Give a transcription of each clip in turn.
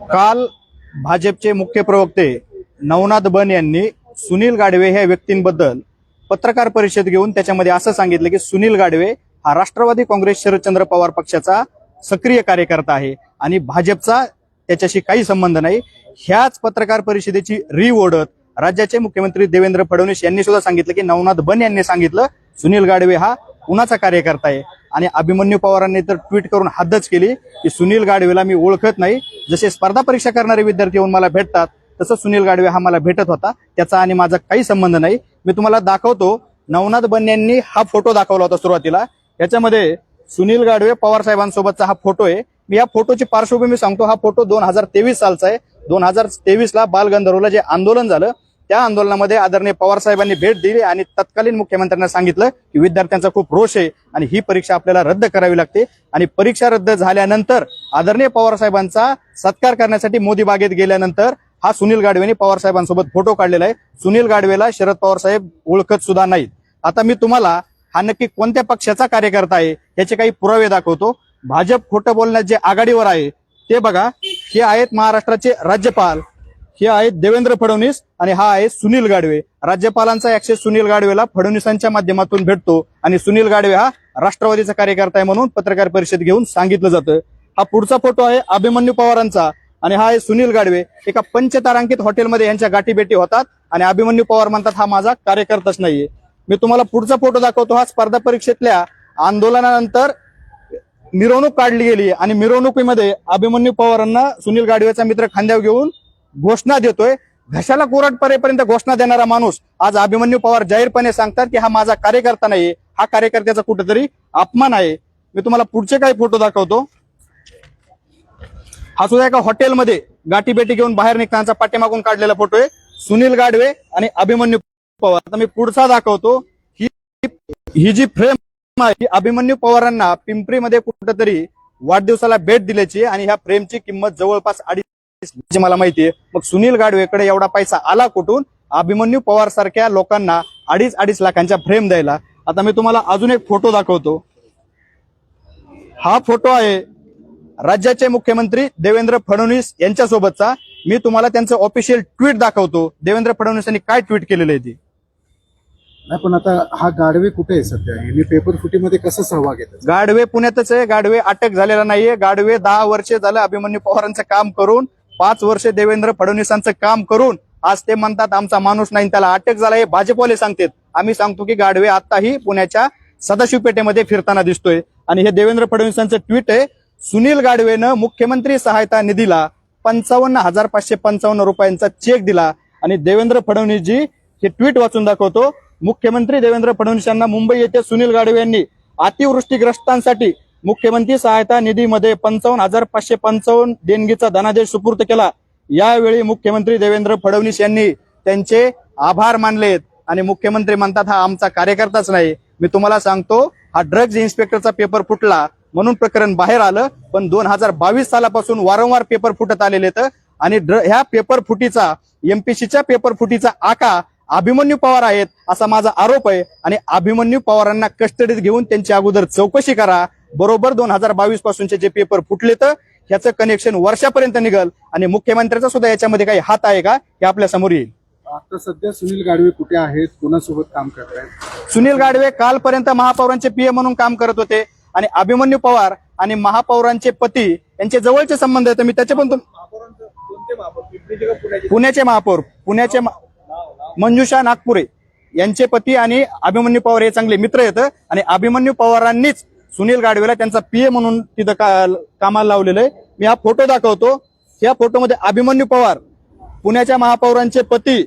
काल भाजपचे मुख्य प्रवक्ते नवनाथ बन यांनी सुनील गाडवे ह्या व्यक्तींबद्दल पत्रकार परिषद घेऊन त्याच्यामध्ये असं सांगितलं की सुनील गाडवे हा राष्ट्रवादी काँग्रेस शरदचंद्र पवार पक्षाचा सक्रिय कार्यकर्ता आहे आणि भाजपचा त्याच्याशी काही संबंध नाही। ह्याच पत्रकार परिषदेची ओढत राज्याचे मुख्यमंत्री देवेंद्र फडणवीस यांनी सुद्धा सांगितलं की नवनाथ बन यांनी सांगितलं सुनील गाडवे हा कुणाचा कार्यकर्ता आहे। आणि अभिमन्यू पवारांनी तर ट्विट करून हद्दच केली की सुनील गाडवेला मी ओळखत नाही, जसे स्पर्धा परीक्षा करणारे विद्यार्थी येऊन मला भेटतात तसं सुनील गाडवे हा मला भेटत होता, त्याचा आणि माझा काही संबंध नाही। मी तुम्हाला दाखवतो, नवनाथ बन यांनी हा फोटो दाखवला होता सुरुवातीला, याच्यामध्ये सुनील गाडवे पवार साहेबांसोबतचा हा फोटो आहे। मी या फोटोची पार्श्वभूमी सांगतो। हा फोटो 2023 सालचा आहे। 2023 ला बालगंधर्वला जे आंदोलन झालं त्या आंदोलनामध्ये आदरणीय पवार साहेबांनी भेट दिली आणि तत्कालीन मुख्यमंत्र्यांना सांगितलं की विद्यार्थ्यांचा खूप रोष आहे आणि ही परीक्षा आपल्याला रद्द करावी लागते। आणि परीक्षा रद्द झाल्यानंतर आदरणीय पवार साहेबांचा सत्कार करण्यासाठी मोदी बागेत गेल्यानंतर हा सुनील गाडवेने पवार साहेबांसोबत फोटो काढलेला आहे। सुनील गाडवेला शरद पवार साहेब ओळखत सुद्धा नाहीत। आता मी तुम्हाला हा नक्की कोणत्या पक्षाचा कार्यकर्ता आहे याचे काही पुरावे दाखवतो। भाजप खोटं बोलण्यात जे आघाडीवर आहे ते बघा, हे आहेत महाराष्ट्राचे राज्यपाल, हे आहेत देवेंद्र फडणवीस आणि हा आहे सुनील गाडवे। राज्यपालांचा ऍक्सेस सुनील गाडवेला फडणवीसांच्या माध्यमातून भेटतो आणि सुनील गाडवे हा राष्ट्रवादीचा कार्यकर्ता आहे म्हणून पत्रकार परिषद घेऊन सांगितलं जातं। हा पुढचा फोटो आहे अभिमन्यू पवारांचा आणि हा आहे सुनील गाडवे एका पंचतारांकित हॉटेलमध्ये यांच्या गाठीभेटी होतात आणि अभिमन्यू पवार म्हणतात हा माझा कार्यकर्ताच नाहीये। मी तुम्हाला पुढचा फोटो दाखवतो। हा स्पर्धा परीक्षेतल्या आंदोलनानंतर मिरवणूक काढली गेली आणि मिरवणुकीमध्ये अभिमन्यू पवारांना सुनील गाडवेचा मित्र खांद्यावर घेऊन घोषणा देतोय। घशाला कोरड परेपर्यंत घोषणा देणारा माणूस आज अभिमन्यू पवार जाहीरपणे सांगतात की हा माझा कार्यकर्ता नाहीये, हा कार्यकर्त्याचा कुठेतरी अपमान आहे। मी तुम्हाला पुढचे काही फोटो दाखवतो। हा सुद्धा एका हॉटेलमध्ये गाठीभेटी घेऊन बाहेर निघतानाचा पाठीमागून काढलेला फोटो आहे, सुनील गाडवे आणि अभिमन्यू पवार। आता मी पुढचा दाखवतो। ही जी फ्रेम आहे अभिमन्यू पवारांना पिंपरीमध्ये कुठेतरी वाढदिवसाला भेट दिल्याची आणि ह्या फ्रेमची किंमत जवळपास 2.5 मला माहितीये। मग सुनील गाडवेकडे एवढा पैसा आला कुठून अभिमन्यू पवार सारख्या लोकांना 2.5 लाखांच्या फ्रेम द्यायला? आता मी तुम्हाला अजून एक फोटो दाखवतो। हा फोटो आहे राज्याचे मुख्यमंत्री देवेंद्र फडणवीस यांच्यासोबतचा। मी तुम्हाला त्यांचं ऑफिशियल ट्विट दाखवतो, देवेंद्र फडणवीसांनी काय ट्विट केलेलं आहे ते। नाही पण आता हा गाडवे कुठे आहे सध्या? यांनी पेपर फुटीमध्ये कसं सहभाग घेतला? गाडवे पुण्यातच आहे। गाडवे अटक झालेला नाहीये। गाडवे 10 वर्षे झालं अभिमन्यू पवारांचं काम करून, 5 वर्षे देवेंद्र फडणवीसांचं काम करून आज ते म्हणतात आमचा माणूस नाही, त्याला अटक झाला हे भाजपवाले सांगतात। आम्ही सांगतो की गाडवे आताही पुण्याच्या सदाशिव पेठेमध्ये फिरताना दिसतोय। आणि हे देवेंद्र फडणवीसांचं ट्विट आहे, सुनील गाडवेनं मुख्यमंत्री सहायता निधीला 55,555 रुपयांचा चेक दिला। आणि देवेंद्र फडणवीसजी हे ट्विट वाचून दाखवतो। मुख्यमंत्री देवेंद्र फडणवीस यांना मुंबई येथे सुनील गाडवे यांनी अतिवृष्टीग्रस्तांसाठी मुख्यमंत्री सहायता निधीमध्ये 55,555 देणगीचा धनादेश सुपूर्द केला। यावेळी मुख्यमंत्री देवेंद्र फडणवीस यांनी त्यांचे आभार मानलेत आणि मुख्यमंत्री म्हणतात हा आमचा कार्यकर्ताच नाही। मी तुम्हाला सांगतो, हा ड्रग्ज इन्स्पेक्टरचा पेपर फुटला म्हणून प्रकरण बाहेर आलं, पण 2022 सालापासून वारंवार पेपर फुटत आलेले तर आणि ह्या पेपर फुटीचा एमपीसीच्या पेपर फुटीचा आका अभिमन्यू पवार आहेत असा माझा आरोप आहे। आणि अभिमन्यू पवारांना कस्टडीत घेऊन त्यांची अगोदर चौकशी करा। बरोबर 2022 पासूनचे जे पेपर फुटले तर ह्याचं कनेक्शन वर्षापर्यंत निघल आणि मुख्यमंत्र्याचा सुद्धा याच्यामध्ये काही हात आहे का हे आपल्या समोर येईल। आता सध्या सुनील गाडवे कुठे आहेत, कोणासोबत काम करत आहेत? सुनील गाडवे कालपर्यंत महापौरांचे पीए म्हणून काम करत होते आणि अभिमन्यू पवार आणि महापौरांचे पती यांचे जवळचे संबंध आहेत। मी त्याचे पण पुण्याचे महापौर मंजुषा नागपुरे यांचे पती आणि अभिमन्यू पवार हे चांगले मित्र आहेत आणि अभिमन्यू पवारांनीच सुनील गाडवेला त्यांचा पीए म्हणून तिथं कामाला लावलेलं आहे। मी हा फोटो दाखवतो। या फोटोमध्ये अभिमन्यू पवार, पुण्याच्या महापौरांचे पती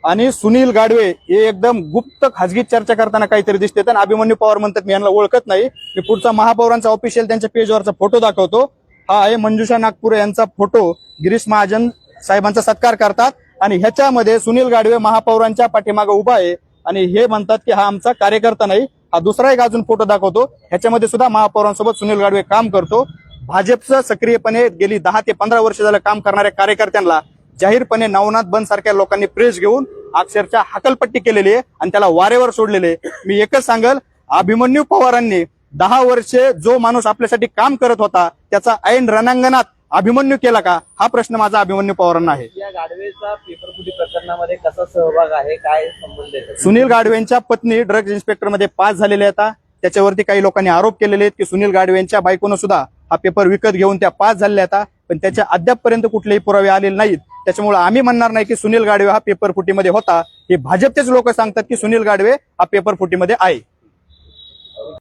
आणि सुनील गाडवे हे एकदम गुप्त खाजगी चर्चा करताना काहीतरी दिसते आणि अभिमन्यू पवार म्हणतात मी यांना ओळखत नाही। मी पुढचा महापौरांचा ऑफिशियल त्यांच्या पेजवरचा फोटो दाखवतो। हा आहे मंजुषा नागपुरे यांचा फोटो, गिरीश महाजन साहेबांचा सत्कार करतात आणि ह्याच्यामध्ये सुनील गाडवे महापौरांच्या पाठीमागे उभा आहे आणि हे म्हणतात की हा आमचा कार्यकर्ता नाही। हा दुसरा एक अजून फोटो दाखवतो, ह्याच्यामध्ये सुद्धा महापौरांसोबत सुनील गाडवे काम करतो। भाजपचं सक्रियपणे गेली 10 ते 15 वर्ष झालं काम करणाऱ्या कार्यकर्त्यांना जाहीरपणे नवनाथ बन सारख्या लोकांनी प्रेस घेऊन अक्षरशः हकलपट्टी केलेली आहे आणि त्याला वारेवर सोडलेले। मी एकच सांगल, अभिमन्यू पवारांनी 10 वर्षे जो माणूस आपल्यासाठी काम करत होता त्याचा ऐन रणांगणात अभिमन्यू केला का, हा प्रश्न माझा अभिमन्यू पवारांना आहे. या गाडवेचा पेपरफुटी प्रकरणामध्ये कसा सहभाग आहे, काय संबंध आहे? सुनील गाडवेंच्या पत्नी ड्रग्ज इन्स्पेक्टर मध्ये पास झालेल्या आहेत. त्याच्यावरती काही लोकांनी आरोप केलेले आहेत की सुनील गाडवेंच्या बायकोनं सुद्धा हा पेपर विकत घेऊन त्या पास झालेल्या आहेत, पण त्याच्या अद्यापपर्यंत कुठलेही पुरावे आलेले नाहीत. त्याच्यामुळे आम्ही म्हणणार नाही की सुनील गाडवे हा पेपर फुटीमध्ये होता. हे भाजपचेच लोक सांगतात की सुनील गाडवे हा पेपर फुटीमध्ये आहे.